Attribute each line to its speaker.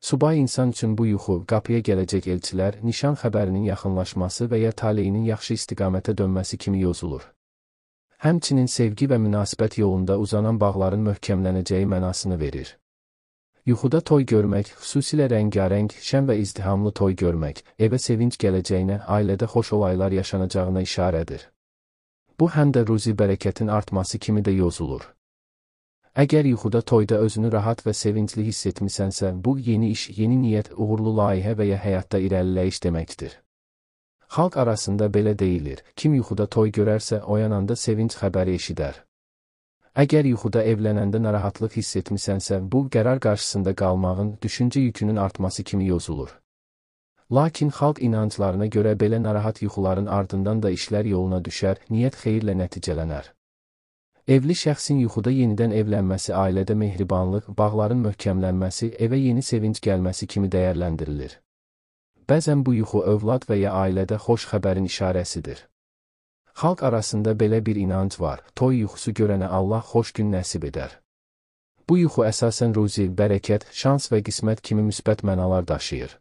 Speaker 1: Subay insan üçün bu yuxu, qapıya gələcək elçilər, nişan xəbərinin yaxınlaşması və ya taleyinin yaxşı istiqamətə dönməsi kimi yozulur. Həmçinin sevgi və münasibət yolunda uzanan bağların möhkəmlənəcəyi mənasını verir. Yuxuda toy görmək, xüsusilə rəngarəng, şən və izdihamlı toy görmək, evə sevinc gələcəyinə, ailədə xoş olaylar yaşanacağına işarədir. Bu həm də ruzi bərəkətin artması kimi də yozulur. Əgər yuxuda toyda özünü rahat və sevincli hiss etmisənsə, bu yeni iş, yeni niyyət, uğurlu layihə və ya həyatda irəliləyiş deməkdir. Xalq arasında belə deyilir, kim yuxuda toy görərsə, oyananda sevinc xəbəri eşidər. Əgər yuxuda evlənəndə narahatlıq hiss etmisənsə, bu qərar qarşısında qalmağın, düşüncə yükünün artması kimi yozulur. Lakin xalq inanclarına görə belə narahat yuxuların ardından da işlər yoluna düşər, niyyət xeyirlə nəticələnər. Evli şəxsin yuxuda yenidən evlənməsi ailədə mehribanlıq, bağların möhkəmlənməsi, evə yeni sevinc gəlməsi kimi dəyərləndirilir. Bəzən bu yuxu övlad və ya ailədə xoş xəbərin işarəsidir. Xalq arasında belə bir inanc var, toy yuxusu görənə Allah xoş gün nəsib edər. Bu yuxu əsasən ruzi, bərəkət, şans və qismət kimi müsbət mənalar daşıyır.